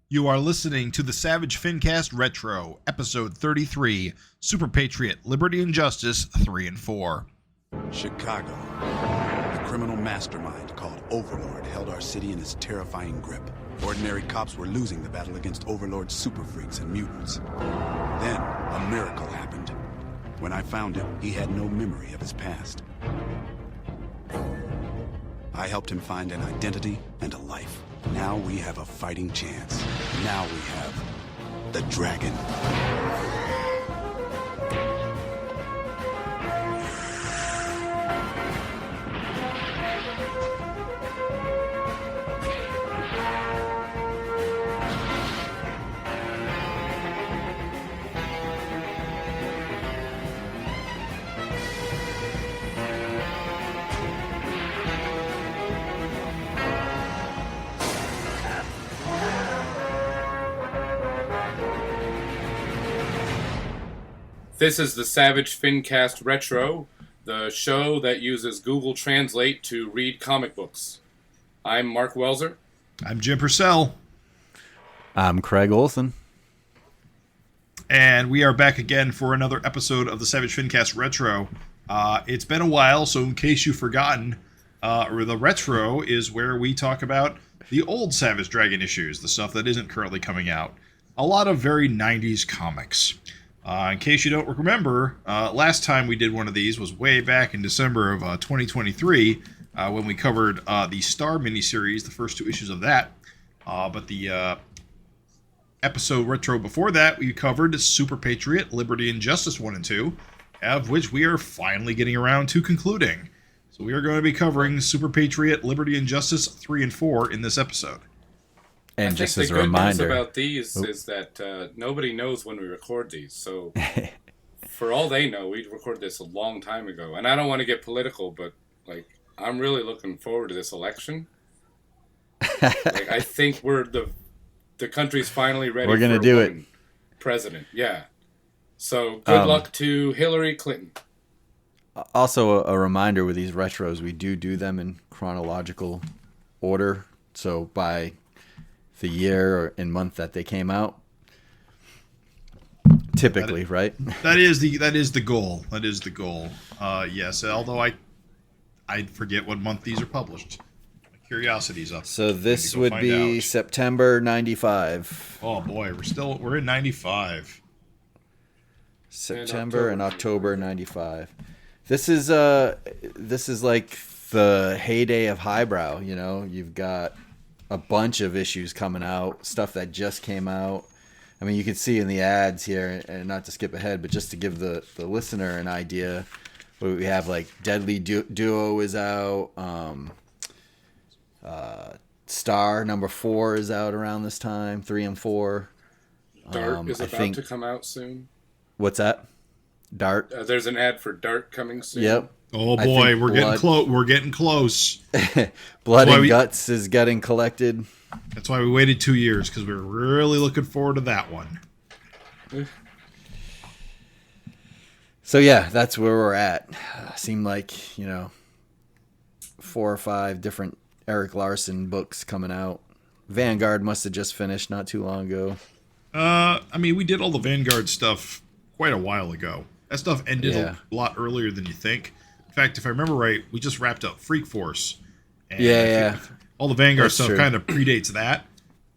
You are listening to the Savage FINcast Retro, Episode 33, Super Patriot, Liberty and Justice 3 and 4. Chicago. A criminal mastermind called Overlord held our city in his terrifying grip. Ordinary cops were losing the battle against Overlord's super freaks and mutants. Then, a miracle happened. When I found him, he had no memory of his past. I helped him find an identity and a life. Now we have a fighting chance. Now we have the dragon. This is the Savage FINcast Retro, the show that uses Google Translate to read comic books. I'm Mark Welzer. I'm Jim Purcell. I'm Craig Olson. And we are back again for another episode of the Savage FINcast Retro. It's been a while, so in case you've forgotten, the Retro is where we talk about the old Savage Dragon issues, the stuff that isn't currently coming out. A lot of very 90s comics. In case you don't remember, last time we did one of these was way back in December of 2023 when we covered the Star miniseries, the first two issues of that. But the episode retro before that, we covered Super Patriot, Liberty and Justice 1 and 2, of which we are finally getting around to concluding. So we are going to be covering Super Patriot, Liberty and Justice 3 and 4 in this episode. And I just think as the a good reminder, news about these is that nobody knows when we record these. So for all they know, we recorded this a long time ago. And I don't want to get political, but I'm really looking forward to this election. I think the country's finally ready. We're gonna for do a it. woman president. Yeah. So good luck to Hillary Clinton. Also, a reminder with these retros, we do them in chronological order. So by the year and month that they came out, typically, right? That is the goal. That is the goal. Yes, although I forget what month these are published. My curiosity's up. So this would be September 95. Oh boy, we're in 95. September and October 95. This is like the heyday of highbrow. You know, you've got a bunch of issues coming out, stuff that just came out. I mean, you can see in the ads here, and not to skip ahead, but just to give the listener an idea, we have like Deadly Duo is out, Star number 4 is out around this time, 3 and 4. Dart is about to come out soon. What's that? Dart? There's an ad for Dart coming soon. Yep. Oh boy, we're getting close. We're getting close. Blood and Guts is getting collected. That's why we waited 2 years, because we were really looking forward to that one. So yeah, that's where we're at. Seemed like, 4 or 5 different Eric Larson books coming out. Vanguard must have just finished not too long ago. I mean, we did all the Vanguard stuff quite a while ago. That stuff ended a lot earlier than you think. In fact, if I remember right, we just wrapped up Freak Force. And all the Vanguard stuff kind of predates that.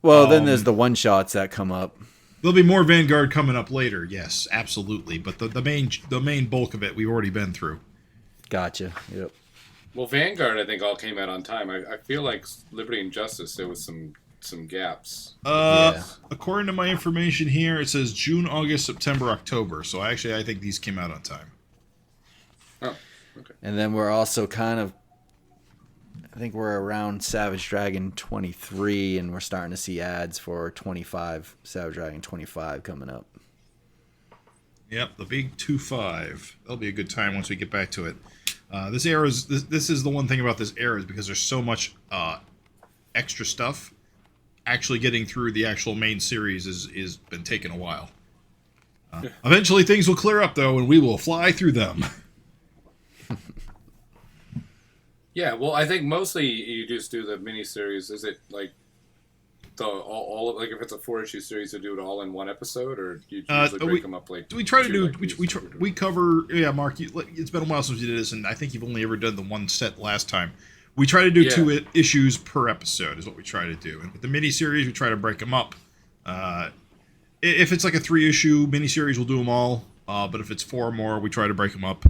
Well, then there's the one-shots that come up. There'll be more Vanguard coming up later, yes, absolutely. But the main bulk of it we've already been through. Gotcha, yep. Well, Vanguard, I think, all came out on time. I feel like Liberty and Justice, there was some gaps. According to my information here, it says June, August, September, October. So I think these came out on time. Oh, okay. And then we're also I think we're around Savage Dragon 23, and we're starting to see ads for 25, Savage Dragon 25 coming up. Yep, the big 2.5. That'll be a good time once we get back to it. This is the one thing about this era is because there's so much extra stuff. Actually getting through the actual main series is been taking a while. Eventually things will clear up, though, and we will fly through them. Yeah, well, I think mostly you just do the miniseries. Is it like all like if it's a 4-issue series, to do it all in one episode, or do you usually break them up like? We try to two, do like we cover. Yeah, Mark, it's been a while since you did this, and I think you've only ever done the one set last time. We try to do 2 issues per episode is what we try to do, and with the miniseries, we try to break them up. If it's like a 3-issue miniseries, we'll do them all. But if it's 4 or more, we try to break them up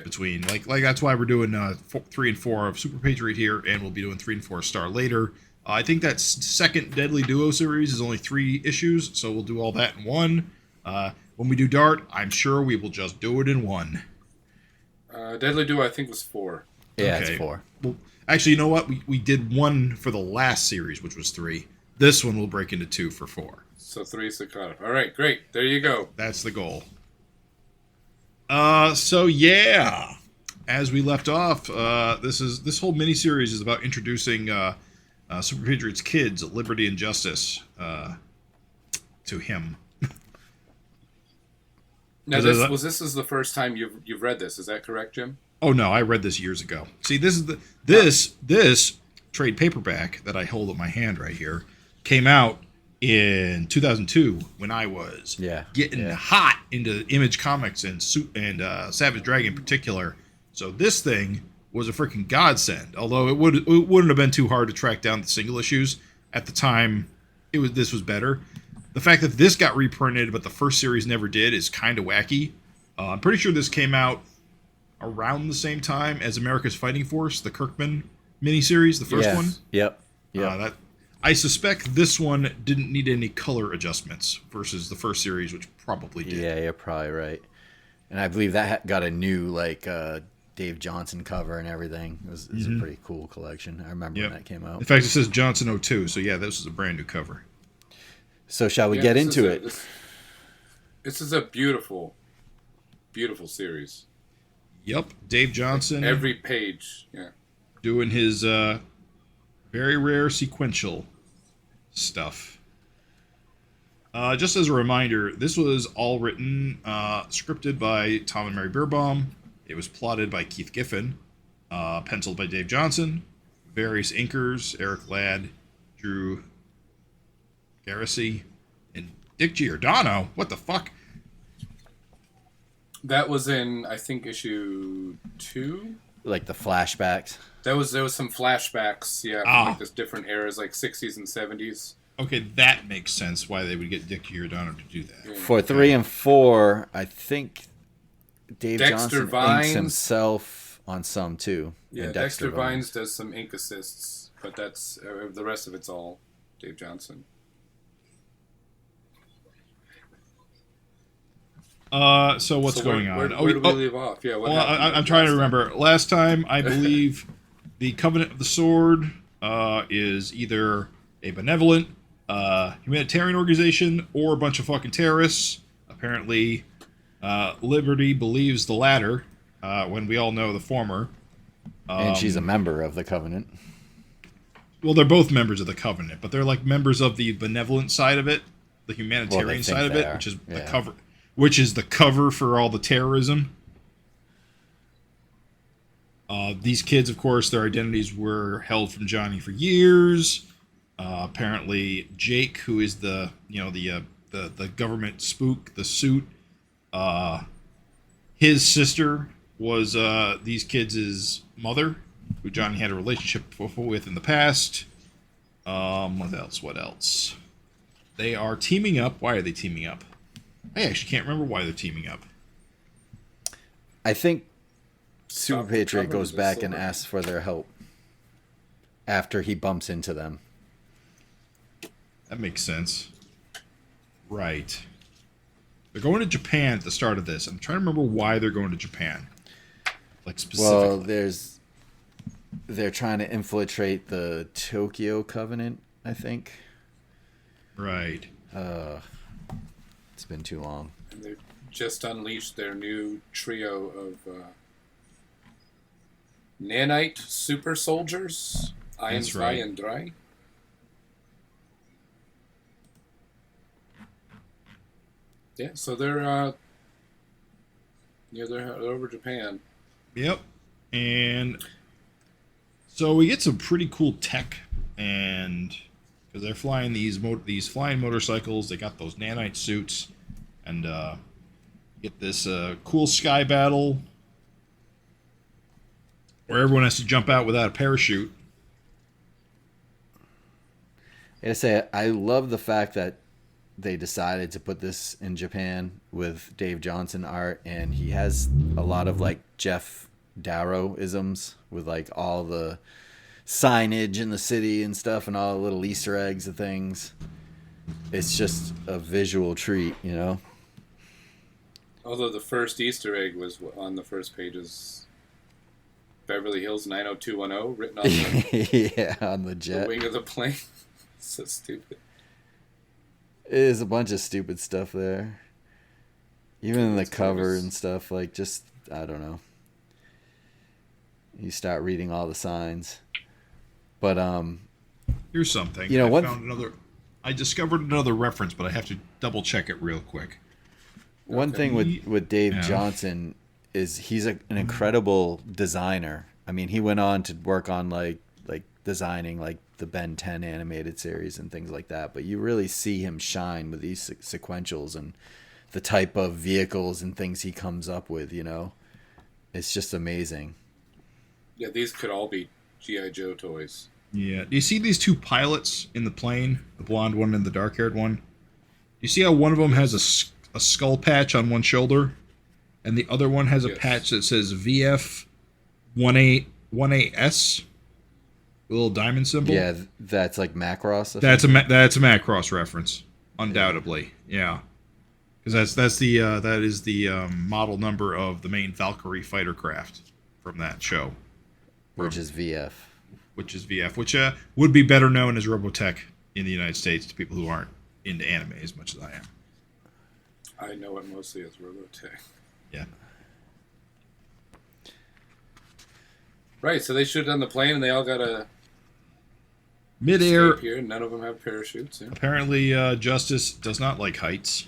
between like that's why we're doing 3 and 4 of Super Patriot here, and we'll be doing 3 and 4 Star later. I think that second Deadly Duo series is only 3 issues, so we'll do all that in one. When we do Dart, I'm sure we will just do it in one. Deadly Duo, I think, was 4. Yeah, Okay. it's 4. Well, actually, you know what? We did 1 for the last series, which was 3. This one will break into 2 for 4. So 3 is the cutoff. All right, great. There you go. That's the goal. So yeah, as we left off, this whole miniseries is about introducing Super Patriot's kids, Liberty and Justice, to him. Now, this is the first time you've read this. Is that correct, Jim? Oh no, I read this years ago. See, this trade paperback that I hold in my hand right here came out in 2002 when I was getting hot into Image Comics and Savage Dragon in particular. So this thing was a freaking godsend. Although it wouldn't have been too hard to track down the single issues at the time. This was better. The fact that this got reprinted but the first series never did is kind of wacky. I'm pretty sure this came out around the same time as America's Fighting Force, the Kirkman miniseries, the first one. Yep. I suspect this one didn't need any color adjustments versus the first series, which probably did. Yeah, you're probably right. And I believe that got a new Dave Johnson cover and everything. It was a pretty cool collection. I remember when that came out. In fact, it says Johnson 02, so yeah, this is a brand new cover. So shall we get into it? This is a beautiful, beautiful series. Yep, Dave Johnson. Every page, doing his very rare sequential stuff. Just as a reminder, this was all written, scripted by Tom and Mary Beerbaum. It was plotted by Keith Giffen, penciled by Dave Johnson, various inkers, Eric Ladd, Drew Garrissey, and Dick Giordano. What the fuck? That was in, I think, issue 2? Like the flashbacks? There was some flashbacks, from like this different eras, like 60s and 70s. Okay, that makes sense why they would get Dick Giordano to do that. Yeah. For 3 and 4, I think Dave Dexter Johnson Vines inks himself on some too. Yeah, And Dexter Vines does some ink assists, but that's the rest of it's all Dave Johnson. So what's going on? Where did we leave off? Yeah, I'm trying to remember. Last time, I believe the Covenant of the Sword is either a benevolent humanitarian organization or a bunch of fucking terrorists. Apparently, Liberty believes the latter, when we all know the former. And she's a member of the Covenant. Well, they're both members of the Covenant, but they're like members of the benevolent side of it, the humanitarian side of it, which is the cover. Which is the cover for all the terrorism. These kids, of course, their identities were held from Johnny for years. Apparently, Jake, who is the government spook, the suit, his sister was these kids' mother, who Johnny had a relationship with in the past. What else? They are teaming up. Why are they teaming up? I actually can't remember why they're teaming up. I think Super Patriot goes back and asks for their help after he bumps into them. That makes sense. Right. They're going to Japan at the start of this. I'm trying to remember why they're going to Japan. Like specifically. Well, they're trying to infiltrate the Tokyo Covenant, I think. Right. It's been too long. And they've just unleashed their new trio of nanite super soldiers. Ein, zwei, and drei. Yeah, so they're over Japan. Yep. And so we get some pretty cool tech and because they're flying these flying motorcycles. They got those nanite suits, and get this cool sky battle where everyone has to jump out without a parachute. I gotta say, I love the fact that they decided to put this in Japan with Dave Johnson art, and he has a lot of like Jeff Darrow isms with like all the signage in the city and stuff and all the little Easter eggs and things. It's just a visual treat, you know? Although the first Easter egg was on the first pages, Beverly Hills 90210 written on the, yeah, on the jet. the wing of the plane. So stupid. It is a bunch of stupid stuff there. Even in the cover and stuff, like just, I don't know. You start reading all the signs. But, here's something. You know, I discovered another reference, but I have to double check it real quick. One thing with Dave Johnson is he's an incredible designer. I mean, he went on to work on like designing like the Ben 10 animated series and things like that. But you really see him shine with these sequentials and the type of vehicles and things he comes up with, you know. It's just amazing. Yeah, these could all be G.I. Joe toys. Yeah. Do you see these two pilots in the plane? The blonde one and the dark-haired one? You see how one of them has a skull patch on one shoulder, and the other one has a patch that says VF 1818S, a little diamond symbol. Yeah, that's like Macross. That's a Macross reference, undoubtedly. Yeah, because that is the model number of the main Valkyrie fighter craft from that show, which is VF. Which would be better known as Robotech in the United States to people who aren't into anime as much as I am. I know it mostly as Robotech. Yeah. Right, so they shoot on the plane and they all got a midair here. None of them have parachutes. Yeah. Apparently, Justice does not like heights,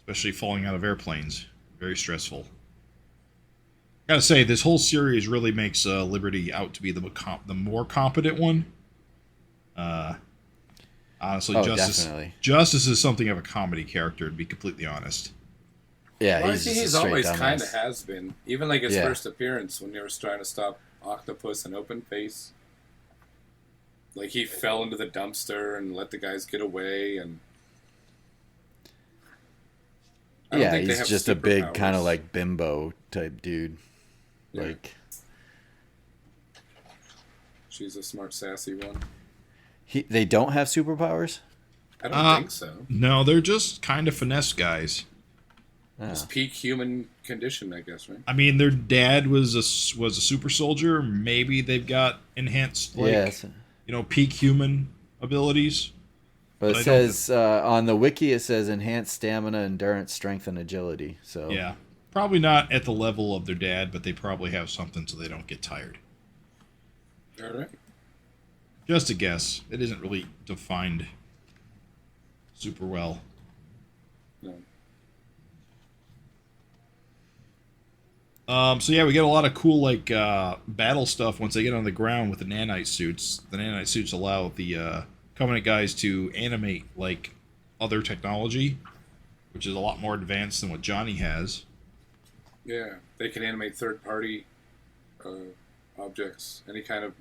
especially falling out of airplanes. Very stressful. Gotta say, this whole series really makes Liberty out to be the more competent one. Honestly, Justice is something of a comedy character, to be completely honest. Yeah, well, he's always kind of has been. Even like his first appearance when he was trying to stop Octopus and Open Face. Like he fell into the dumpster and let the guys get away, and he's just a big kind of like bimbo type dude. Yeah. Like she's a smart, sassy one. They don't have superpowers? I don't think so. No, they're just kind of finesse guys. It's peak human condition, I guess, right? I mean, their dad was a super soldier. Maybe they've got enhanced, peak human abilities. But it says on the wiki, it says enhanced stamina, endurance, strength, and agility. So yeah, probably not at the level of their dad, but they probably have something so they don't get tired. All right. Just a guess. It isn't really defined super well. No. So yeah, we get a lot of cool battle stuff once they get on the ground with the nanite suits. The nanite suits allow the Covenant guys to animate like other technology, which is a lot more advanced than what Johnny has. Yeah, they can animate third-party objects, any kind of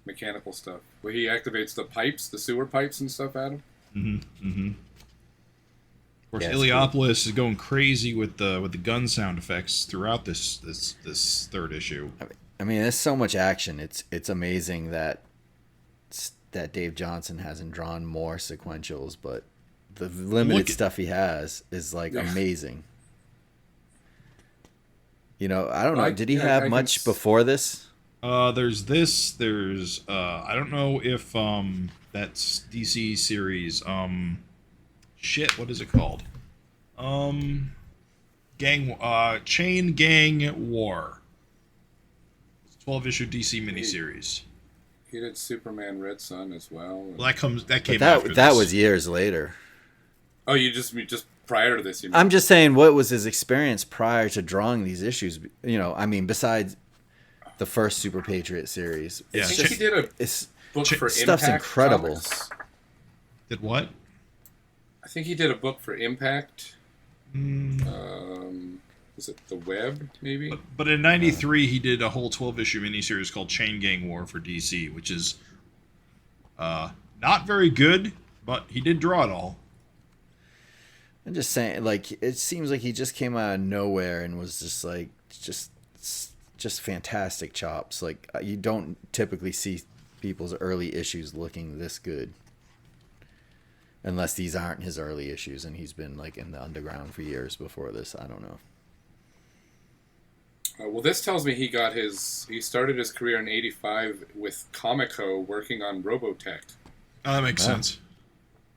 mechanical stuff. Where he activates the pipes, the sewer pipes and stuff at him. Mm-hmm. Mm-hmm. Of course, Iliopolis is going crazy with the gun sound effects throughout this third issue. I mean, there's so much action. It's amazing that Dave Johnson hasn't drawn more sequentials, but the limited stuff he has is amazing. You know, I don't know. Did he have much before this? There's this. There's I don't know if that's DC series. What is it called? Chain Gang War. It's a 12-issue DC miniseries. He did Superman Red Sun as well. Well, that came after that this. was years later. Oh, you just prior to this? You mean? I'm just saying, what was his experience prior to drawing these issues? You know, I mean, besides the first Super Patriot series. Yeah, I think he did book for Stuff's Impact incredible. Comics. Did what? I think he did a book for Impact. Mm. Was it The Web, maybe? But in '93, he did a whole 12-issue miniseries called Chain Gang War for DC, which is not very good, but he did draw it all. I'm just saying, like, it seems like he just came out of nowhere and was just like, just fantastic chops. Like, you don't typically see people's early issues looking this good. Unless these aren't his early issues and he's been, like, in the underground for years before this. I don't know. Well, this tells me he started his career in '85 with Comico working on Robotech. Oh, that makes sense.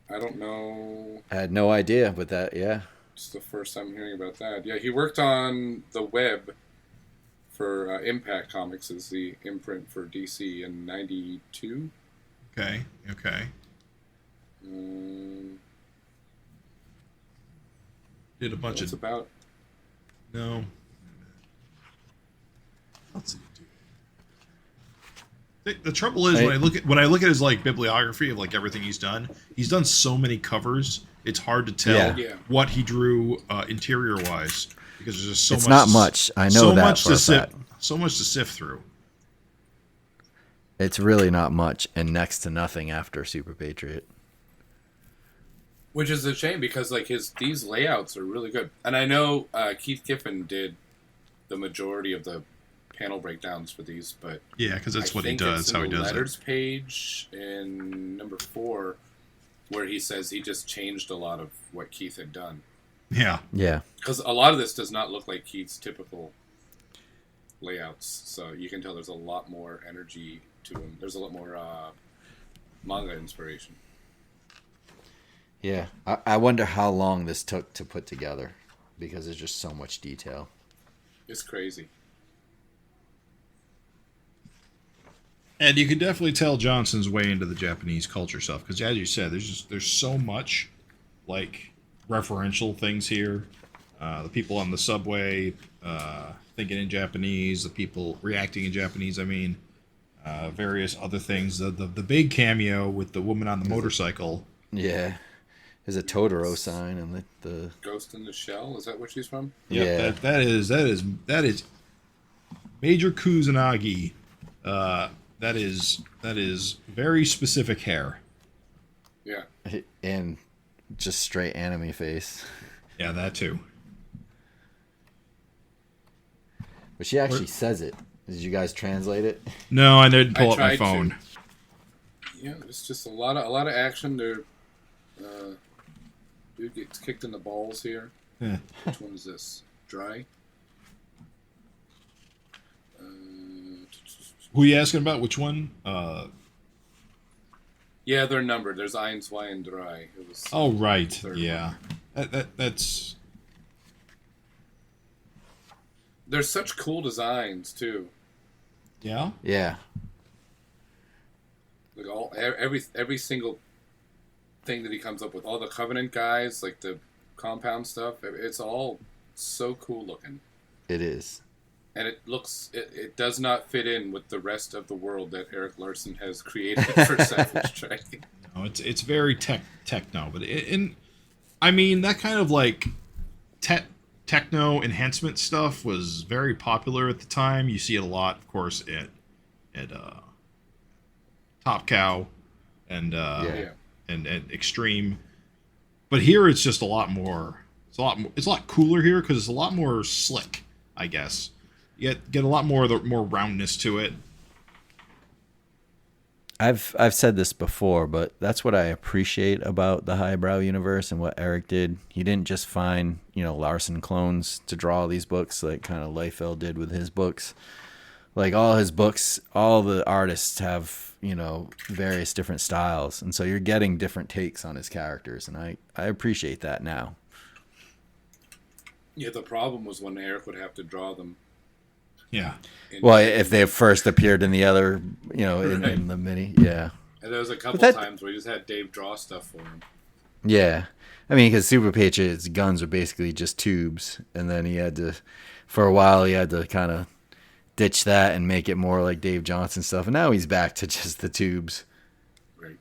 I don't know. I had no idea, but yeah. It's the first time I'm hearing about that. Yeah, he worked on The Web for Impact Comics as the imprint for DC in '92. Okay. Did a bunch What's of... about? No. Let's see. The trouble is when I look at his like bibliography of like everything he's done so many covers. It's hard to tell what he drew interior wise because there's just so much. It's not much. I know so that much for a fact. So much to sift through. It's really not much and next to nothing after Superpatriot. Which is a shame because like these layouts are really good, and I know Keith Giffen did the majority of the panel breakdowns for these, but yeah, because that's what he does. How he does it. Letters page in number 4, where he says he just changed a lot of what Keith had done. Yeah. Because a lot of this does not look like Keith's typical layouts, so you can tell there's a lot more energy to him. There's a lot more manga inspiration. Yeah, I wonder how long this took to put together because there's just so much detail. It's crazy. And you can definitely tell Johnson's way into the Japanese culture stuff because, as you said, there's so much like referential things here. The people on the subway thinking in Japanese, the people reacting in Japanese. I mean, various other things. The big cameo with the woman on the motorcycle. Yeah, there's a Totoro sign and the Ghost in the Shell. Is that where she's from? Yeah, that is Major Kusanagi. That is very specific hair. Yeah. And just straight anime face. Yeah, that too. But she actually says it. Did you guys translate it? No, I didn't pull up my phone. Yeah, it's just a lot of action. There, dude gets kicked in the balls here. Yeah. Which one is this? Dry. Who are you asking about? Which one? Yeah, they're numbered. There's 1, 2, and 3. It was. Oh right, yeah. That's. There's such cool designs too. Yeah. Yeah. Like every single thing that he comes up with, all the Covenant guys, like the compound stuff. It's all so cool looking. It is. And it does not fit in with the rest of the world that Eric Larson has created for Savage Dragon. No, it's very techno, but I mean that kind of like techno enhancement stuff was very popular at the time. You see it a lot, of course, at Top Cow and and Extreme. But here it's just a lot more. It's a lot cooler here because it's a lot more slick, I guess. You get a lot more of the more roundness to it. I've said this before, but that's what I appreciate about the Highbrow universe and what Eric did. He didn't just find, Larson clones to draw these books like kind of Liefeld did with his books. Like all his books, all the artists have, various different styles. And so you're getting different takes on his characters. And I appreciate that now. Yeah, the problem was when Eric would have to draw them. Yeah. Well, if they first appeared in the other, in the mini, yeah. And there was a couple times where he just had Dave draw stuff for him. Yeah. I mean, because Superpatriot's guns are basically just tubes. And then for a while, he had to kind of ditch that and make it more like Dave Johnson stuff. And now he's back to just the tubes. Right.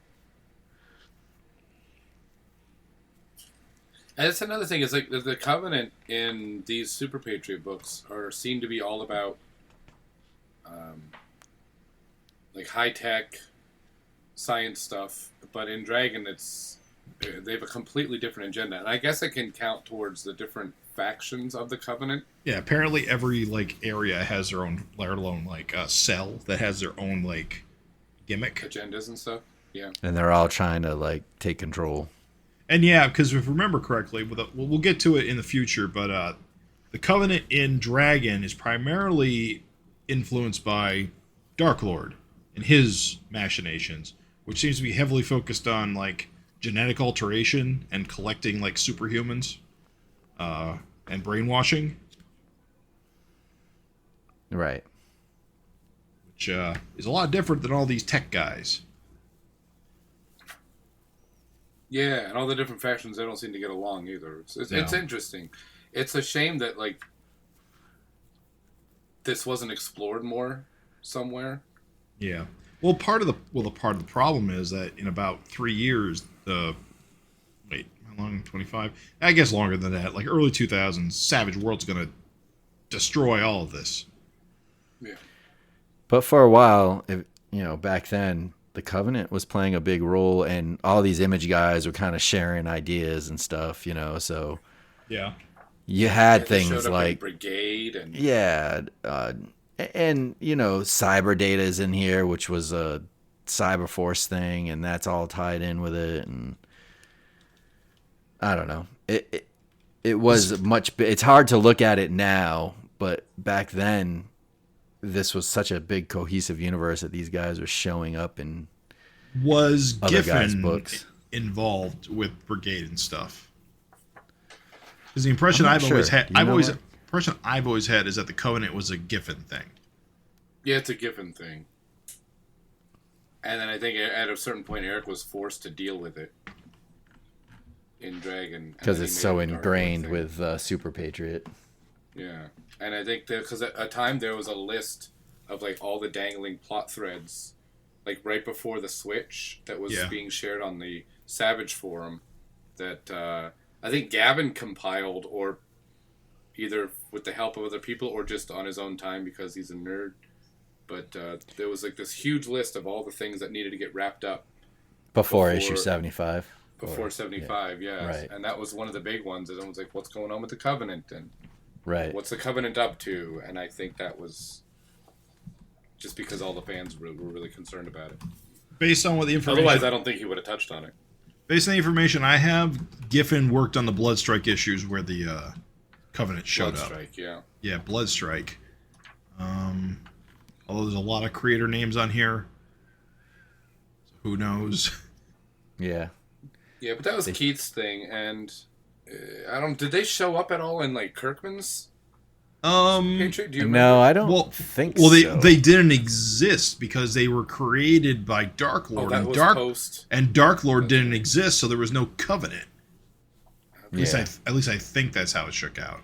And that's another thing. Is like the Covenant in these Super Patriot books seem to be all about, like high tech, science stuff. But in Dragon, they have a completely different agenda, and I guess it can count towards the different factions of the Covenant. Yeah, apparently every like area has their own, let alone like cell that has their own like gimmick, Agendas and stuff. Yeah. And they're all trying to like take control. And yeah, because if I remember correctly, we'll get to it in the future, but the Covenant in Dragon is primarily influenced by Dark Lord and his machinations, which seems to be heavily focused on like genetic alteration and collecting like superhumans, and brainwashing. Right. Which is a lot different than all these tech guys. Yeah, and all the different factions, they don't seem to get along either. It's interesting. It's a shame that like this wasn't explored more somewhere. Yeah. Well, part of the problem is that in about 3 years, how long? 25? I guess longer than that. Like early 2000s, Savage World's gonna destroy all of this. Yeah. But for a while, back then, the Covenant was playing a big role, and all these image guys were kind of sharing ideas and stuff, so Yeah. you had They things showed up like in Brigade and and Cyber Data's in here, which was a Cyber Force thing, and that's all tied in with it, and I don't know. It was much. It's hard to look at it now, but back then, this was such a big cohesive universe that these guys were showing up in Was other guys' Giffen books involved with Brigade and stuff? Because the impression I'm I've not always sure. had, Do you know what? impression I've always had is that the Covenant was a Giffen thing. yeah, it's a Giffen thing. And then I think at a certain point, Eric was forced to deal with it in Dragon because and then it's he so made it a Dark Lord ingrained thing. with Super Patriot. Yeah, and I think that because at a time there was a list of like all the dangling plot threads, like right before the switch that was Yeah. being shared on the Savage forum, that I think Gavin compiled, or either with the help of other people or just on his own time because he's a nerd. But there was like this huge list of all the things that needed to get wrapped up Before Before- issue 75. before 75. Yeah, Right. and that was one of the big ones. And it was like, what's going on with the Covenant and Right. what's the Covenant up to? And I think that was just because all the fans were really concerned about it. Based on what the information, Otherwise, I don't think he would have touched on it. based on the information I have, Giffen worked on the Bloodstrike issues where the Covenant showed up. Bloodstrike, yeah. Yeah, Bloodstrike. Although there's a lot of creator names on here, so who knows? Yeah. Yeah, but that was Keith's thing, and I don't. Did they show up at all in like Kirkman's Patriot? Do you remember? No, I don't Well, think well, so. they didn't exist because they were created by Dark Oh, Lord, that and was Dark post. and Dark Lord didn't exist, so there was no Covenant. At least Yeah. at least I think that's how it shook out.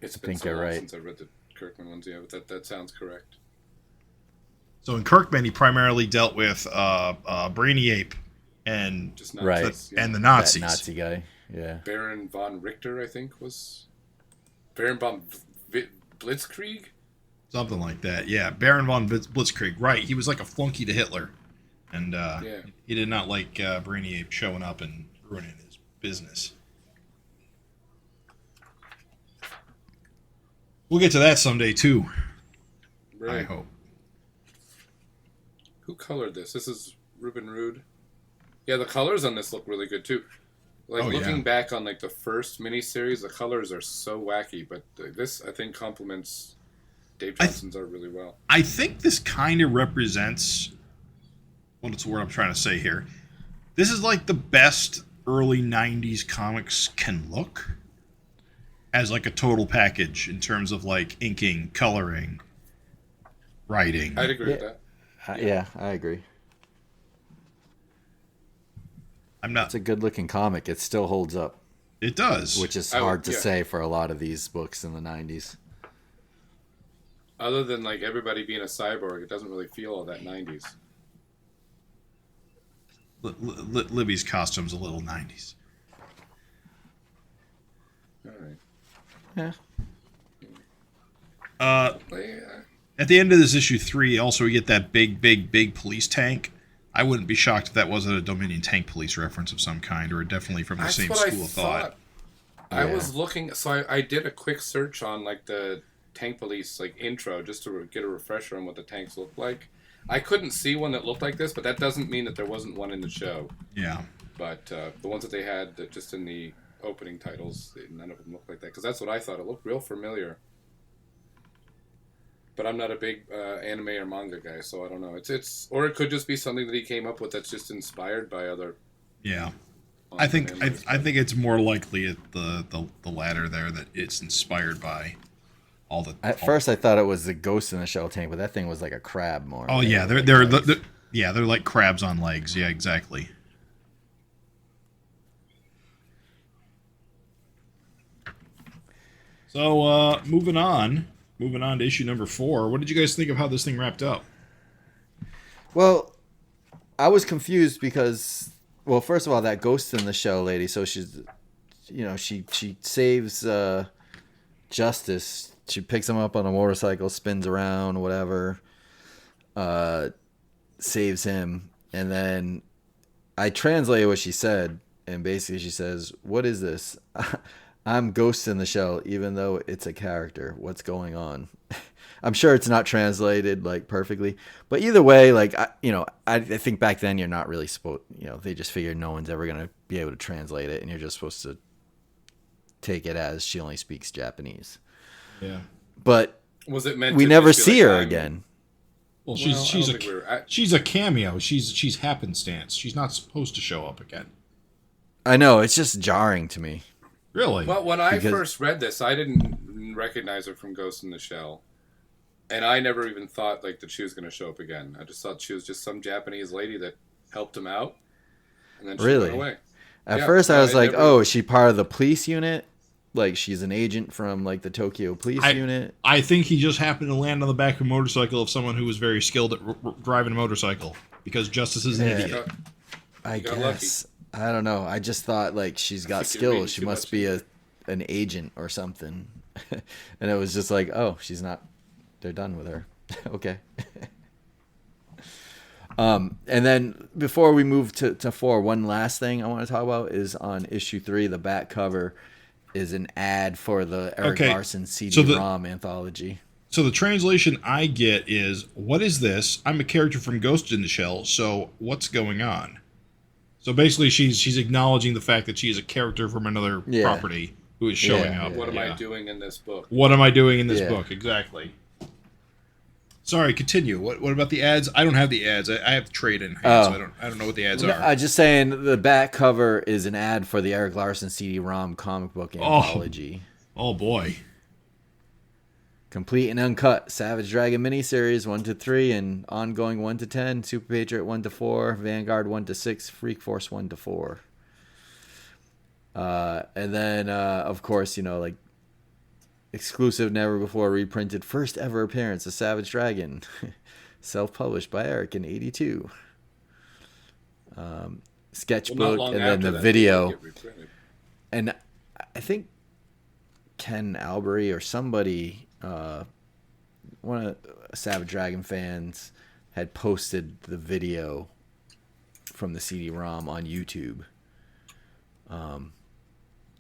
It's been think so you're long right. since I read the Kirkman ones. Yeah, but that sounds correct. So in Kirkman, he primarily dealt with Brainy Ape and Just not Right. just, yeah. and the that Nazis. Nazi guy. Yeah. Baron von Richter, I think, was Baron von Blitzkrieg. Something like that. Yeah, Baron von Blitzkrieg. Right, he was like a flunky to Hitler, and Yeah. he did not like Brainy Ape showing up and ruining his business. We'll get to that someday too. I Right. hope. Who colored this? This is Ruben Rude. Yeah, the colors on this look really good too. Like Oh, looking yeah. back on like the first miniseries, the colors are so wacky, but this I think complements Dave Johnson's art really well. I think this kind of represents what's the word I'm trying to say here. This is like the best early 90s comics can look as like a total package in terms of like inking, coloring, writing. I'd agree with that. Yeah, I agree. I'm not It's a good looking comic. It still holds up, it does. which is I would- hard to yeah. say for a lot of these books in the 90s. Other than like everybody being a cyborg, it doesn't really feel all that 90s. Libby's costume's a little 90s. All right. Yeah. Yeah. At the end of this issue 3, also we get that big police tank. I wouldn't be shocked if that wasn't a Dominion Tank Police reference of some kind, or definitely from the same school of thought. I was looking, so I did a quick search on like the Tank Police like intro just to get a refresher on what the tanks look like. I couldn't see one that looked like this, but that doesn't mean that there wasn't one in the show. Yeah. But the ones that they had that just in the opening titles, none of them looked like that. Because that's what I thought. It looked real familiar. But I'm not a big anime or manga guy, so I don't know. It's or it could just be something that he came up with that's just inspired by other. Yeah. I think it's more likely at the latter there, that it's inspired by all the. At first, I thought it was the Ghost in the Shell tank, but that thing was like a crab more. Oh yeah, they're like crabs on legs. Yeah, exactly. So moving on to issue number 4. What did you guys think of how this thing wrapped up? Well, I was confused because, well, first of all, that Ghost in the Shell lady, so she's, she saves Justice. She picks him up on a motorcycle, spins around, whatever, saves him, and then I translated what she said, and basically she says, "What is this? I'm Ghost in the Shell, even though it's a character. What's going on?" I'm sure it's not translated like perfectly, but either way, like I think back then you're not really supposed. They just figured no one's ever gonna be able to translate it, and you're just supposed to take it as she only speaks Japanese. Yeah, but was it meant? We to never just be see like, her again. Well, she's a cameo. She's happenstance. She's not supposed to show up again. I know, it's just jarring to me. Really? Well, when I first read this, I didn't recognize her from Ghost in the Shell. And I never even thought like that she was going to show up again. I just thought she was just some Japanese lady that helped him out. And then she went away. At first I was like, oh, is she part of the police unit? Like she's an agent from like the Tokyo police unit? I think he just happened to land on the back of a motorcycle of someone who was very skilled at driving a motorcycle. Because Justice is an idiot. I guess. Lucky. I don't know. I just thought like she's got skills. She must be an agent or something. And it was just like, oh, she's not. They're done with her. Okay. And then before we move to 4, one last thing I want to talk about is on issue 3, the back cover is an ad for the Eric Larson CD-ROM anthology. So the translation I get is, what is this? I'm a character from Ghost in the Shell, so what's going on? So basically she's acknowledging the fact that she is a character from another property who is showing up. What am I doing in this book? What am I doing in this book? Exactly. Sorry, continue. What about the ads? I don't have the ads. I have the trade in hand, so I don't know what the ads are. I'm just saying the back cover is an ad for the Eric Larson CD-ROM comic book anthology. Oh boy. Complete and uncut Savage Dragon miniseries 1-3 and ongoing 1-10, Super Patriot 1-4, Vanguard 1-6, Freak Force 1-4. And then of course, like exclusive, never before reprinted, first ever appearance of Savage Dragon, self-published by Eric in '82. Sketchbook, and then the video. And I think Ken Albury or somebody, one of Savage Dragon fans, had posted the video from the CD-ROM on YouTube. And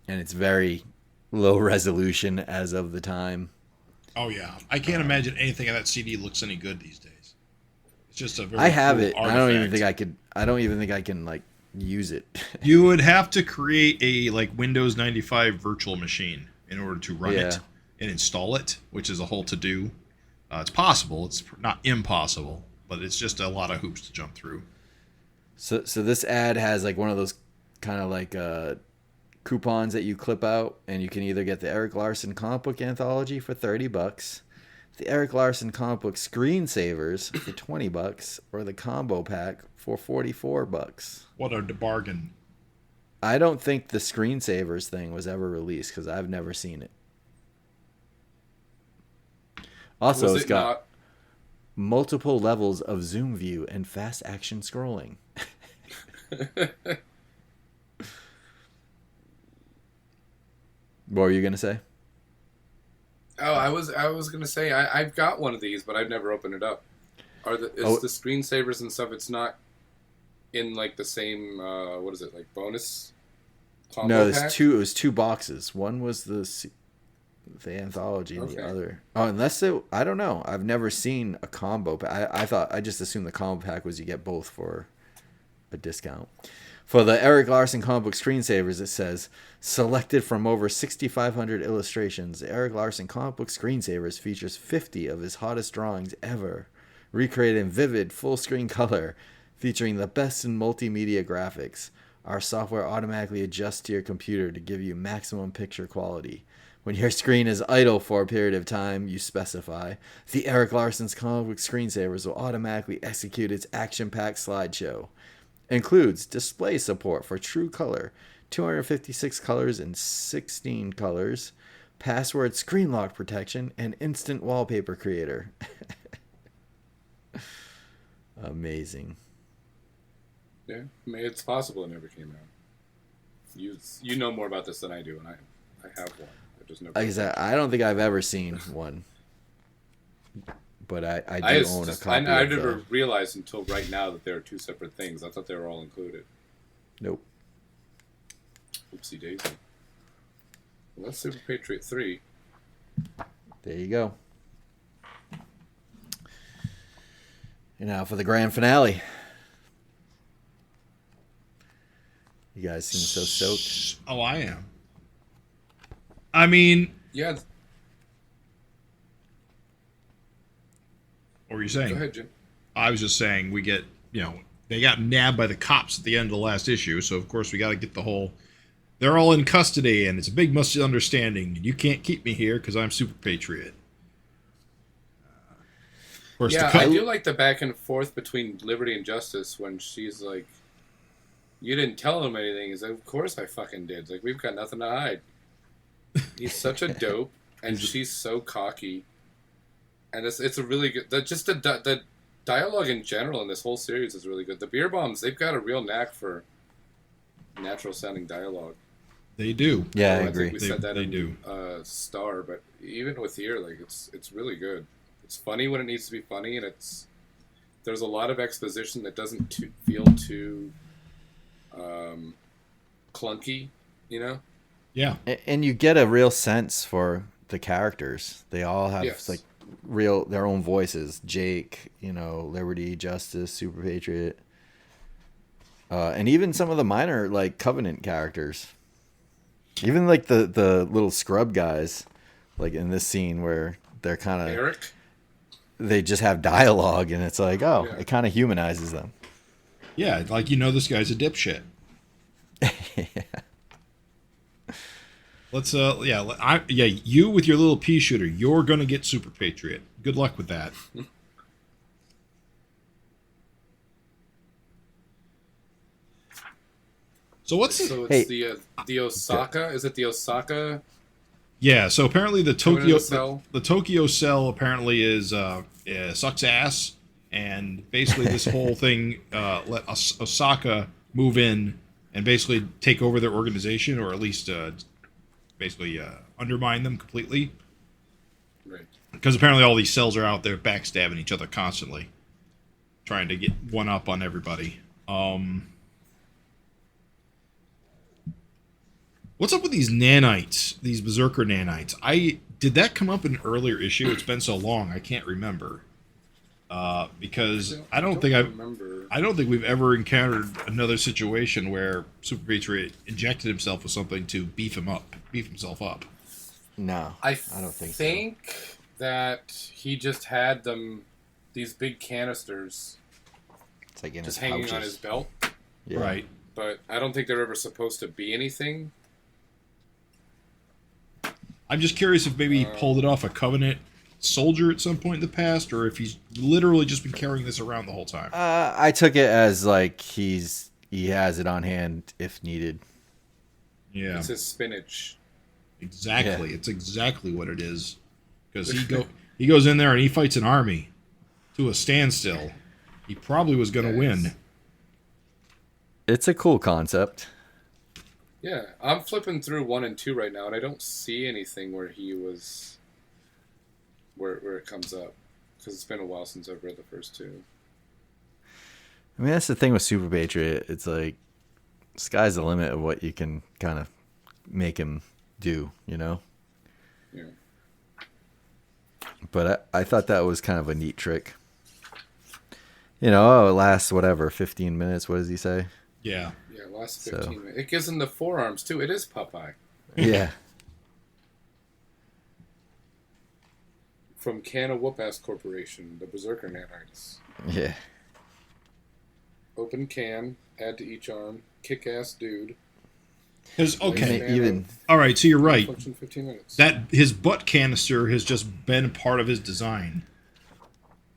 it's very low resolution as of the time. Oh yeah, I can't imagine anything of that CD looks any good these days. It's just a very. I have it. Artifact. I don't even think I can like use it. You would have to create a like Windows 95 virtual machine in order to run it and install it, which is a whole to do. It's possible. It's not impossible, but it's just a lot of hoops to jump through. So this ad has like one of those kind of like coupons that you clip out, and you can either get the Eric Larson comic book anthology for $30, the Eric Larson comic book screensavers for $20, or the combo pack for $44. What a bargain. I don't think the screensavers thing was ever released because I've never seen it. Also, Was it's it got not? multiple levels of zoom view and fast action scrolling. What were you gonna say? Oh, I was gonna say I've got one of these, but I've never opened it up. Is the screensavers and stuff? It's not in like the same. What is it like bonus? Combo No, there's pack? two. It was two boxes. One was the anthology, and the other. Oh, I don't know. I've never seen a combo pack. I just assumed the combo pack was you get both for a discount. For the Eric Larson comic book screensavers, it says, selected from over 6,500 illustrations, the Eric Larson comic book screensavers features 50 of his hottest drawings ever, recreated in vivid, full-screen color, featuring the best in multimedia graphics. Our software automatically adjusts to your computer to give you maximum picture quality. When your screen is idle for a period of time you specify, the Eric Larson's comic book screensavers will automatically execute its action-packed slideshow. Includes display support for true color, 256 colors and 16 colors, password screen lock protection, and instant wallpaper creator. Amazing. Yeah, I mean, it's possible it never came out. You know more about this than I do, and I have one. I just never. Like I said, I don't think I've ever seen one, but I do own a copy. I never realized until right now that they were two separate things. I thought they were all included. Nope. Oopsie daisy. Well, that's Super Patriot 3. There you go. And now for the grand finale. You guys seem so stoked. Oh, I am. I mean, Yeah. what were you saying? Go ahead, Jim. I was just saying we get, they got nabbed by the cops at the end of the last issue, so of course we got to get the whole, they're all in custody and it's a big misunderstanding. You can't keep me here because I'm Super Patriot. Of course, Yeah, I do like the back and forth between Liberty and Justice when she's like, you didn't tell him anything. He's like, of course I fucking did. Like, we've got nothing to hide. He's such a dope, and she's so cocky. And it's a really good... The dialogue in general in this whole series is really good. The Beer Bombs, they've got a real knack for natural-sounding dialogue. They do. Yeah, I think agree. we said that they in do. Star, but even with here, like it's really good. It's funny when it needs to be funny, and there's a lot of exposition that doesn't feel too clunky, you know? Yeah. And you get a real sense for the characters. They all have like their own voices. Jake, Liberty, Justice, Super Patriot, and even some of the minor like Covenant characters. Even like the little scrub guys, like in this scene where they're kind of Eric. they just have dialogue, and it's like, it kind of humanizes them. Yeah, like this guy's a dipshit. Yeah. Let's you with your little pea shooter, you're gonna get Super Patriot. Good luck with that. So it's the Osaka? Is it the Osaka? Yeah. So apparently the Tokyo cell apparently is sucks ass, and basically this whole thing let Osaka move in and basically take over their organization, or at least undermine them completely. Right. Because apparently all these cells are out there backstabbing each other constantly, trying to get one up on everybody. What's up with these nanites, these berserker nanites? Did that come up in an earlier issue? It's been so long, I can't remember. Because I don't think we've ever encountered another situation where Super Patriot injected himself with something to beef himself up. No, I don't think so. I think that he just had these big canisters, it's like in just his hanging pouches on his belt. Yeah. Right. But I don't think they're ever supposed to be anything. I'm just curious if maybe he pulled it off a Covenant soldier at some point in the past, or if he's literally just been carrying this around the whole time. I took it as like he has it on hand if needed. Yeah, It's his spinach. exactly. Yeah. It's exactly what it is. Because He goes in there and he fights an army to a standstill. He probably was going to win. It's a cool concept. Yeah, I'm flipping through 1 and 2 right now, and I don't see anything where he was... Where it comes up. Because it's been a while since I've read the first 2. I mean, that's the thing with Superpatriot. It's like, sky's the limit of what you can kind of make him do, you know? Yeah. But I thought that was kind of a neat trick. You know, it lasts, whatever, 15 minutes. What does he say? Yeah. Yeah, last 15 minutes. It gives him the forearms, too. It is Popeye. Yeah. From Canna Whoop-Ass Corporation, the Berserker nanites. Yeah. Open can, add to each arm, kick-ass dude. Because And even all right, so you're right. Function 15 minutes. That his butt canister has just been part of his design,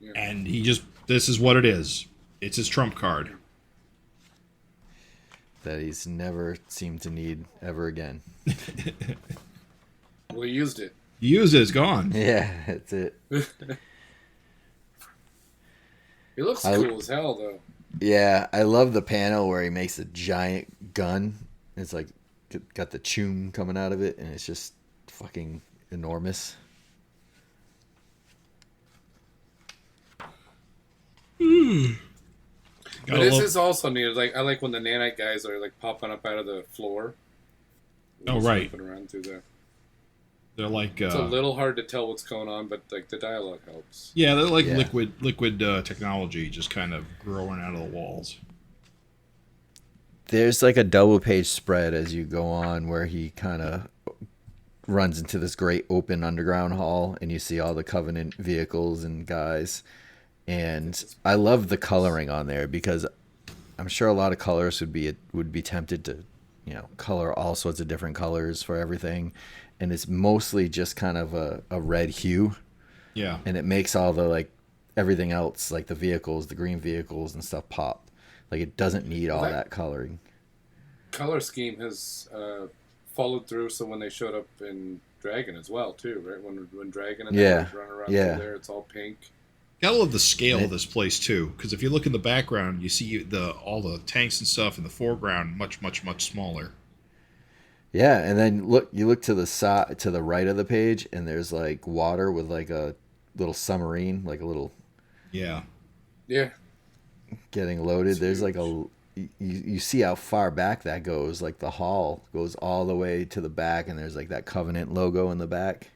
Yeah. and this is what it is. It's his trump card. that he's never seemed to need ever again. Well, he used it. You use it, it's gone. Yeah, that's it. He looks cool as hell, though. Yeah, I love the panel where he makes a giant gun. It's like got the chum coming out of it, and it's just fucking enormous. But this is also neat. Like I like when the nanite guys are like popping up out of the floor. Oh, right. Jumping around through there. They're like It's a little hard to tell what's going on, but like the dialogue helps. yeah, they're like Yeah. liquid technology, just kind of growing out of the walls. There's like a double page spread as you go on where he kind of runs into this great open underground hall, and you see all the Covenant vehicles and guys. And I love the coloring on there, because I'm sure a lot of colorists would be tempted to, you know, color all sorts of different colors for everything, and it's mostly just kind of a red hue, Yeah. and it makes all the like everything else, like the vehicles, the green vehicles and stuff, pop. Like it doesn't need all that coloring. Color scheme has followed through. So when they showed up in Dragon as well, too, right? When Dragon and Yeah. they run around Yeah. through there, it's all pink. Gotta love the scale of this place too, because if you look in the background, you see all the tanks and stuff in the foreground, much smaller. Yeah, and then you look to the side, to the right of the page, and there's like water with like a little submarine, like a little Yeah. Yeah. getting loaded. It's There's like huge. you see how far back that goes. Like the hall goes all the way to the back, and there's like that Covenant logo in the back.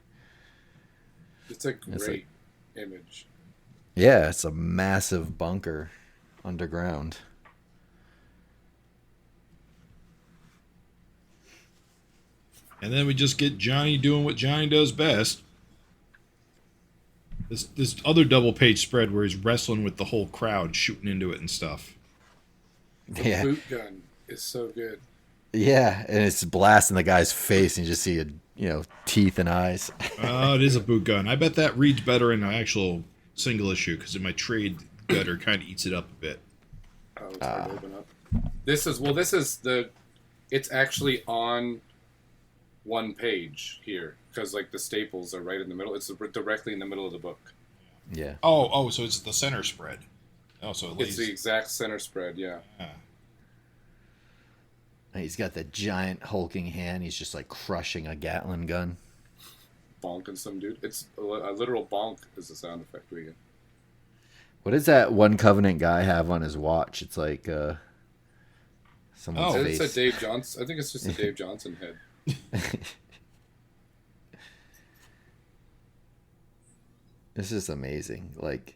It's a great image. Yeah, it's a massive bunker underground. And then we just get Johnny doing what Johnny does best. This other double page spread where he's wrestling with the whole crowd, shooting into it and stuff. The Yeah, boot gun is so good. yeah, and it's blasting the guy's face, and you just see teeth and eyes. It is a boot gun. I bet that reads better in an actual single issue, because in my trade, gutter kind of eats it up a bit. Oh, it's hard to open up. It's actually on one page here, because like the staples are right in the middle. It's directly in the middle of the book. Yeah. Oh, so it's the center spread. Oh, so it It's the exact center spread, yeah. He's got that giant hulking hand. He's just like crushing a Gatling gun. Bonking some dude. It's a literal bonk is the sound effect we get. What does that one Covenant guy have on his watch? It's like someone's It's face. a Dave Johnson. I think it's just a Dave Johnson head. This is amazing. Like,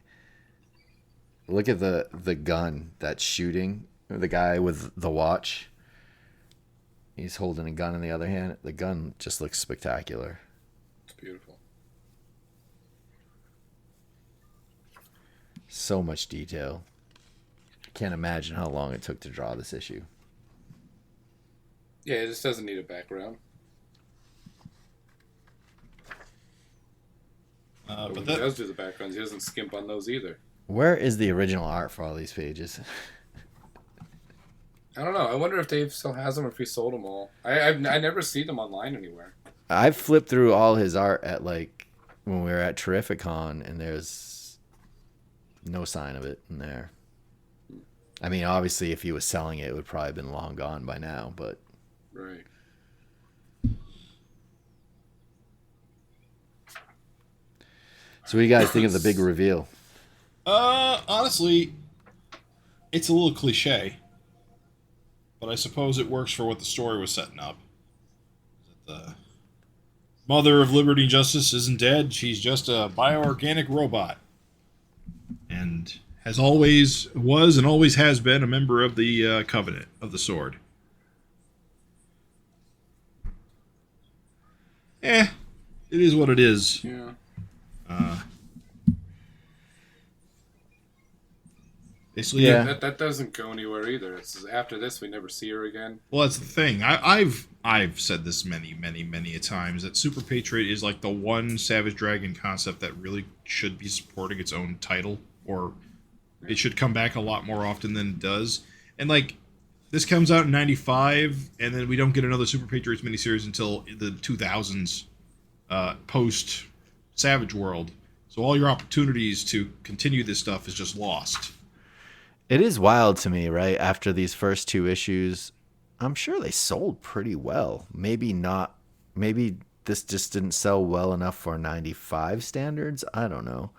look at the gun that's shooting. The guy with the watch. He's holding a gun in the other hand. The gun just looks spectacular. It's beautiful. So much detail. Can't imagine how long it took to draw this issue. Yeah, it just doesn't need a background. But when he does do the backgrounds, he doesn't skimp on those either. Where is the original art for all these pages? I don't know. I wonder if Dave still has them or if he sold them all. I never see them online anywhere. I've flipped through all his art at like when we were at Terrificon, and there's no sign of it in there. I mean, obviously, if he was selling it would probably have been long gone by now, but... Right. So what do you guys think of the big reveal? Honestly, it's a little cliche, but I suppose it works for what the story was setting up. The mother of liberty and justice isn't dead. She's just a bioorganic robot. And was and always has been a member of the Covenant of the Sword. It is what it is. Yeah. Basically, Yeah. That doesn't go anywhere either. It's after this, we never see her again. Well, that's the thing. I've said this many a times that Super Patriot is like the one Savage Dragon concept that really should be supporting its own title, or it should come back a lot more often than it does. And like, this comes out in '95, and then we don't get another Super Patriots miniseries until the 2000s, post Savage World. So all your opportunities to continue this stuff is just lost. It is wild to me, right? After these first 2 issues, I'm sure they sold pretty well. Maybe not. Maybe this just didn't sell well enough for 95 standards. I don't know.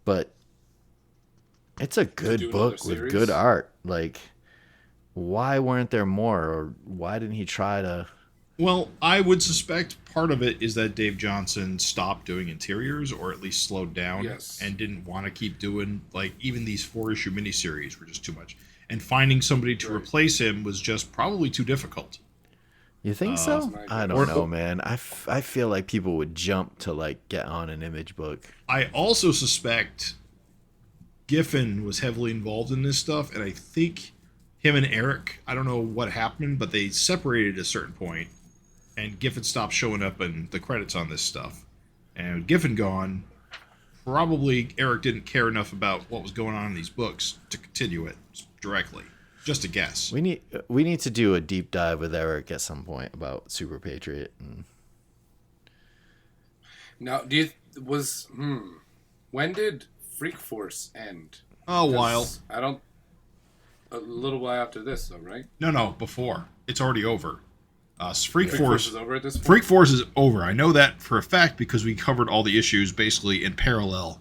But it's a good book with good art. Like, why weren't there more? Or why didn't he try to... Well, I would suspect part of it is that Dave Johnson stopped doing interiors, or at least slowed down, and didn't want to keep doing, like, even these 4-issue miniseries were just too much. And finding somebody to replace him was just probably too difficult. You think so? I don't know, man. I feel like people would jump to, like, get on an Image book. I also suspect Giffen was heavily involved in this stuff, and I think him and Eric, I don't know what happened, but they separated at a certain point. And Giffen stopped showing up in the credits on this stuff. And with Giffen gone, probably Eric didn't care enough about what was going on in these books to continue it directly. Just a guess. We need to do a deep dive with Eric at some point about Super Patriot. Now, when did Freak Force end? A while. A little while after this, though, right? No, before. It's already over. Freak Force is over at this point? Freak Force is over. I know that for a fact because we covered all the issues basically in parallel.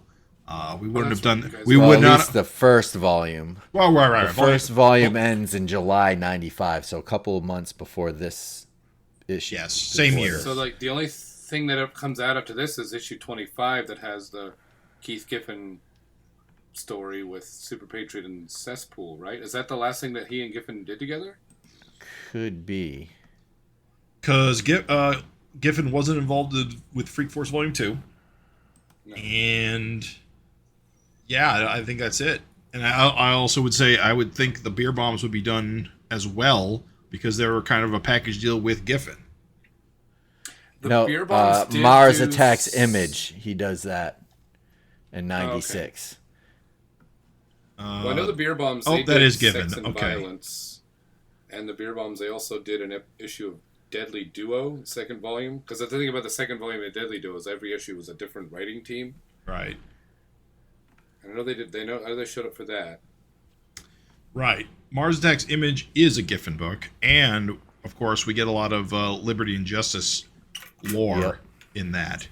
We wouldn't have done. We would at not. Least the first volume. Well, right. The first volume ends in July '95, so a couple of months before this issue. Yes, same year. So, like, the only thing that comes out after this is issue 25 that has the Keith Giffen story with Super Patriot and Cesspool, right? Is that the last thing that he and Giffen did together? Could be. Because Giffen wasn't involved with Freak Force Volume 2. No. And, yeah, I think that's it. And I also would say I would think the Beer Bombs would be done as well because they were kind of a package deal with Giffen. Mars Attacks Image. He does that in '96. Well, I know the Beer Bombs. That is Giffen. Sex and Violence. And the Beer Bombs, they also did an issue of Deadly Duo, second volume. Because the thing about the second volume of Deadly Duo is every issue was a different writing team. Right. I know they did. They showed up for that. Right. Mars Attacks Image is a Giffen book, and of course we get a lot of Liberty and Justice lore in that.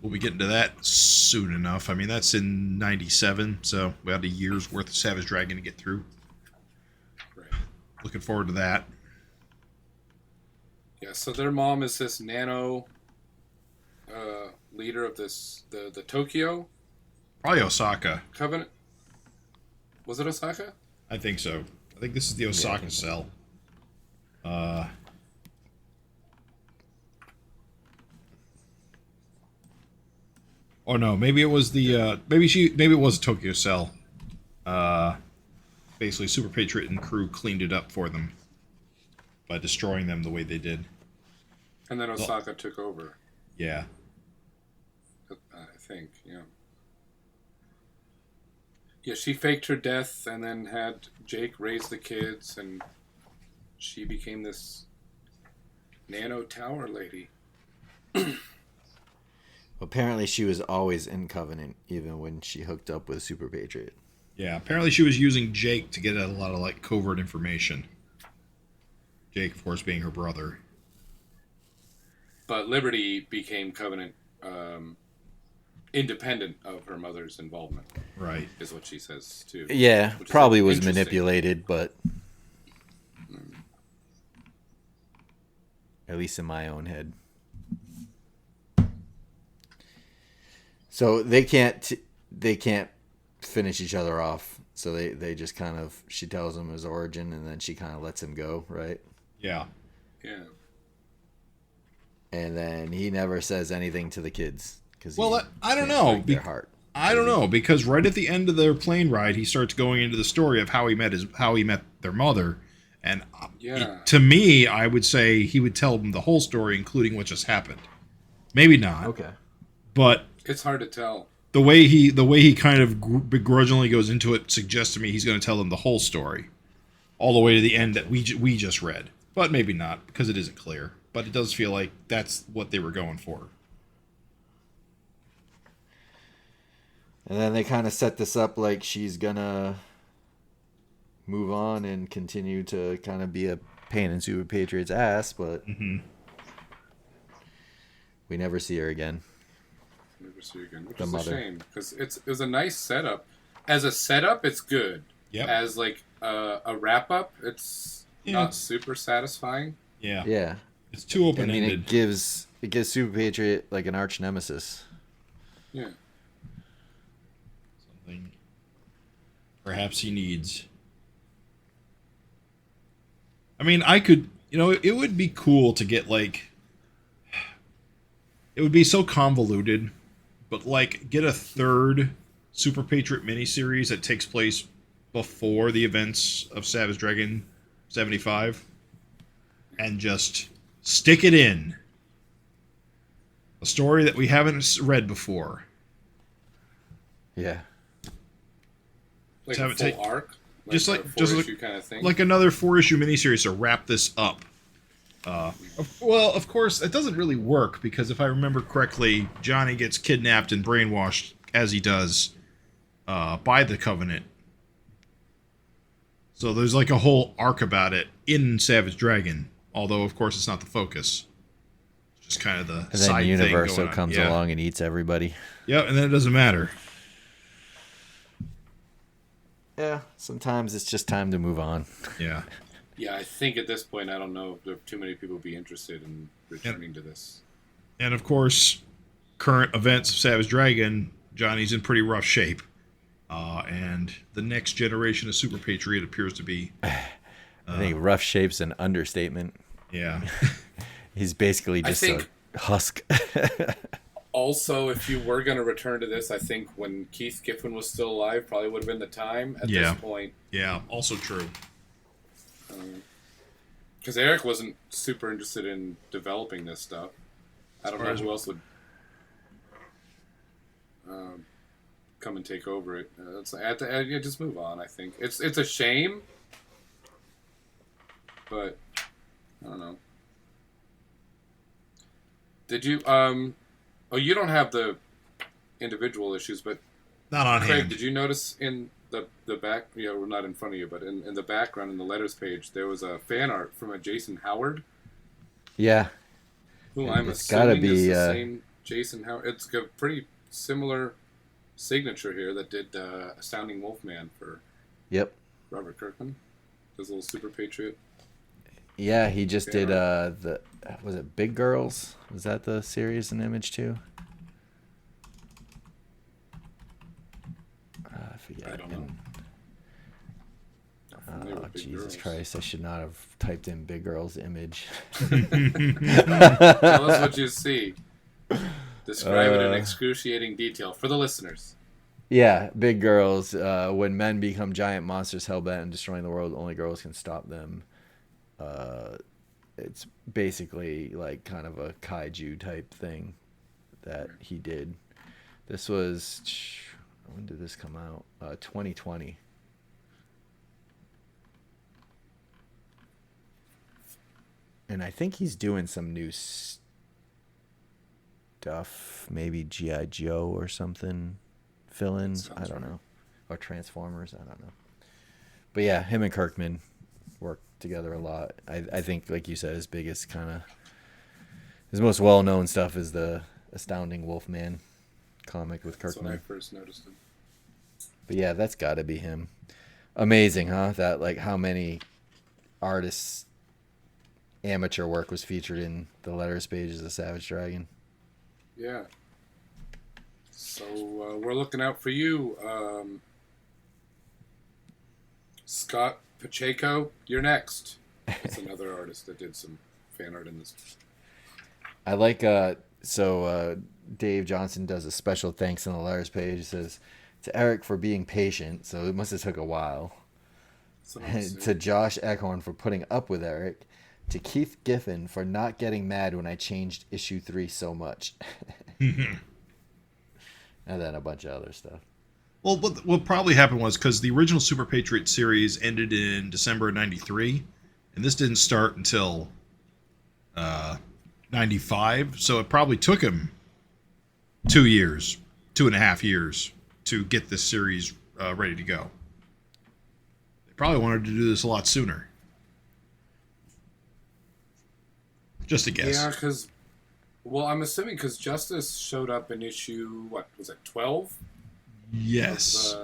We'll be getting to that soon enough. I mean, that's in '97, so we had a year's worth of Savage Dragon to get through. Right. Looking forward to that. Yeah, so their mom is this nano leader of the Tokyo? Probably Osaka. Covenant? Was it Osaka? I think so. I think this is the Osaka cell. Oh no, maybe it was the maybe it was a Tokyo cell. Basically, Super Patriot and crew cleaned it up for them by destroying them the way they did. And then Osaka took over. Yeah. I think, yeah. Yeah, she faked her death and then had Jake raise the kids, and she became this nano tower lady. Apparently, she was always in Covenant, even when she hooked up with Superpatriot. Yeah, apparently she was using Jake to get a lot of like covert information. Jake, of course, being her brother. But Liberty became Covenant independent of her mother's involvement. Right. Is what she says, too. Yeah, probably was manipulated, but at least in my own head. So they can't finish each other off. So they just kind of, she tells him his origin, and then she kind of lets him go, right? Yeah. Yeah. And then he never says anything to the kids. I don't know. Their heart. I don't know, because right at the end of their plane ride, he starts going into the story of how he met their mother, and to me, I would say he would tell them the whole story, including what just happened. Maybe not. Okay. But it's hard to tell. The way he kind of begrudgingly goes into it suggests to me he's going to tell them the whole story, all the way to the end that we just read. But maybe not, because it isn't clear. But it does feel like that's what they were going for. And then they kind of set this up like she's gonna move on and continue to kind of be a pain in Superpatriot's ass, but we never see her again. Never see her again, which The is mother. a shame, because it was a nice setup. As a setup, it's good. Yep. As like a wrap up, it's not super satisfying. Yeah. Yeah. It's too I open-ended. mean, it gives Superpatriot like an arch nemesis. Yeah. Something perhaps he needs. I mean, it would be cool to get like, it would be so convoluted, but like get a third Super Patriot miniseries that takes place before the events of Savage Dragon 75 and just stick it in. A story that we haven't read before. Yeah. Like have a it full take- arc? just like- a just like- four-issue kind of thing? Like another 4-issue miniseries to wrap this up. Of course, it doesn't really work because if I remember correctly, Johnny gets kidnapped and brainwashed, as he does, by the Covenant. So there's like a whole arc about it in Savage Dragon, although of course it's not the focus. It's just kind of the And side then thing Universo going on. comes along and eats everybody. Yeah, and then it doesn't matter. Yeah. Sometimes it's just time to move on. Yeah. Yeah, I think at this point, I don't know if there are too many people be interested in returning to this. And of course, current events of Savage Dragon, Johnny's in pretty rough shape. And the next generation of Super Patriot appears to be... I think rough shape's an understatement. Yeah. He's basically just a husk. Also, if you were going to return to this, I think when Keith Giffen was still alive, probably would have been the time at this point. Yeah, also true. Because Eric wasn't super interested in developing this stuff. I don't know who else would come and take over it. I just move on. I think it's a shame, but I don't know. Did you? Oh, you don't have the individual issues, but Not on Craig, hand. did you notice in the back? Yeah, we're not in front of you, but in the background in the letters page, there was a fan art from a Jason Howard. Yeah. Who I'm It's gotta assuming is be, the same Jason Howard. It's a pretty similar signature here that did Astounding Wolfman for Yep. Robert Kirkman. His little Super Patriot. Yeah, he just Fan did was it Big Girls? Was that the series and Image too? I forget. I don't know. Not familiar Oh, with Big Jesus Girls. Christ. I should not have typed in Big Girls Image. Tell us what you see. Describe it in excruciating detail for the listeners. Yeah, Big Girls. When men become giant monsters hell-bent on destroying the world, only girls can stop them. It's basically like kind of a kaiju type thing that he did. This was... When did this come out? 2020. And I think he's doing some new stuff. Maybe G.I. Joe or something. Fill-ins. I don't know. Or Transformers. I don't know. But yeah, him and Kirkman work together a lot. I think, like you said, his most well-known stuff is the Astounding Wolfman comic with Kirkman. That's when I first noticed him. But yeah, that's got to be him. Amazing, huh? That, like, how many artists' amateur work was featured in the letters pages of Savage Dragon. Yeah. So we're looking out for you. Scott Pacheco, you're next. That's another artist that did some fan art in this. I like, Dave Johnson does a special thanks on the letters page. He says, to Eric for being patient, so it must have took a while. To Josh Eckhorn for putting up with Eric. To Keith Giffen for not getting mad when I changed issue 3 so much. And then a bunch of other stuff. Well, what probably happened was because the original Super Patriot series ended in December of 93, and this didn't start until 95, so it probably took him 2.5 years to get this series ready to go. They probably wanted to do this a lot sooner. Just a guess. Yeah, because, well, I'm assuming because Justice showed up in issue, what, was it 12? Yes.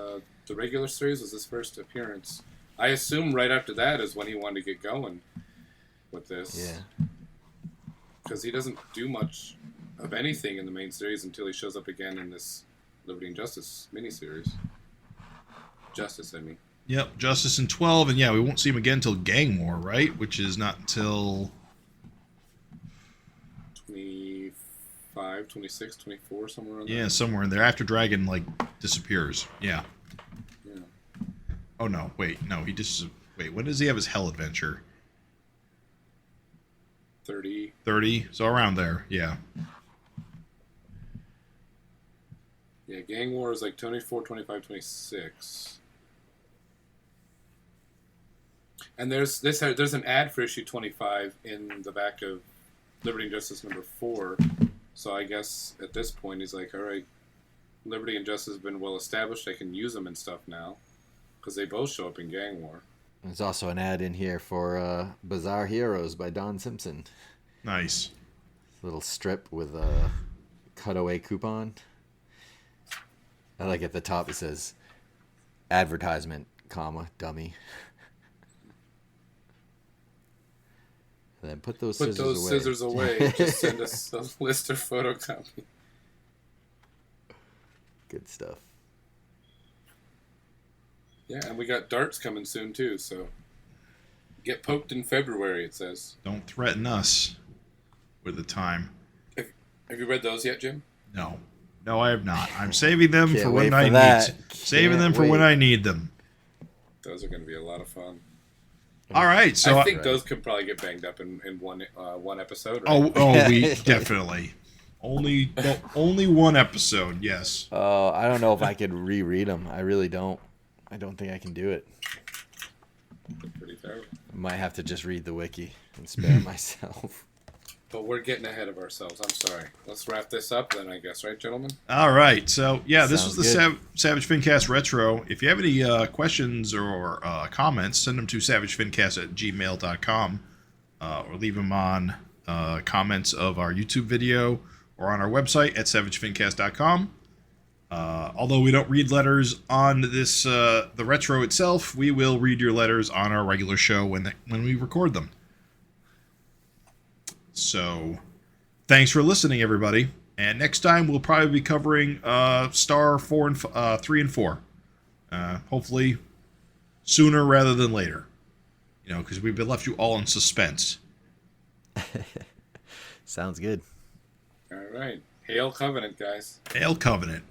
The regular series was his first appearance. I assume right after that is when he wanted to get going with this. Yeah. Because he doesn't do much of anything in the main series until he shows up again in this Liberty and Justice miniseries. Justice, I mean. Yep, Justice in 12, and yeah, we won't see him again until Gang War, right? Which is not until 25, 26, 24, somewhere around there. Yeah, somewhere in there. After Dragon, like, disappears. Yeah. Yeah. Oh, no. Wait. No, he just... Wait, when does he have his Hell adventure? 30. 30? So around there. Yeah. Yeah, Gang War is like 24, 25, 26. And there's an ad for issue 25 in the back of Liberty and Justice number 4. So I guess at this point he's like, all right, Liberty and Justice have been well established. I can use them and stuff now. Because they both show up in Gang War. There's also an ad in here for Bizarre Heroes by Don Simpson. Nice. Little strip with a cutaway coupon. I like at the top it says, advertisement, comma, dummy. And then put those scissors away. Just send us a list or photocopy. Good stuff. Yeah, and we got darts coming soon too, so get poked in February, it says. Don't threaten us with the time. Have you read those yet, Jim? No. No, I have not. I'm saving them Can't for wait when I for that. need Saving them for when I need them. Those are going to be a lot of fun. All right, so I think those could probably get banged up in one episode. Right? We definitely only one episode. Yes. Oh, I don't know if I could reread them. I really don't. I don't think I can do it. They're pretty terrible. I might have to just read the wiki and spare myself. But we're getting ahead of ourselves. I'm sorry. Let's wrap this up then, I guess, right, gentlemen? All right. So, yeah, this Sounds was the Savage FinCast Retro. If you have any questions or comments, send them to savagefincast@gmail.com or leave them on comments of our YouTube video or on our website at savagefincast.com. Although we don't read letters on this the Retro itself, we will read your letters on our regular show when we record them. So, thanks for listening, everybody. And next time we'll probably be covering Star 4 and 3 and 4. Hopefully sooner rather than later. You know, because we've left you all in suspense. Sounds good. All right. Hail Covenant, guys. Hail Covenant.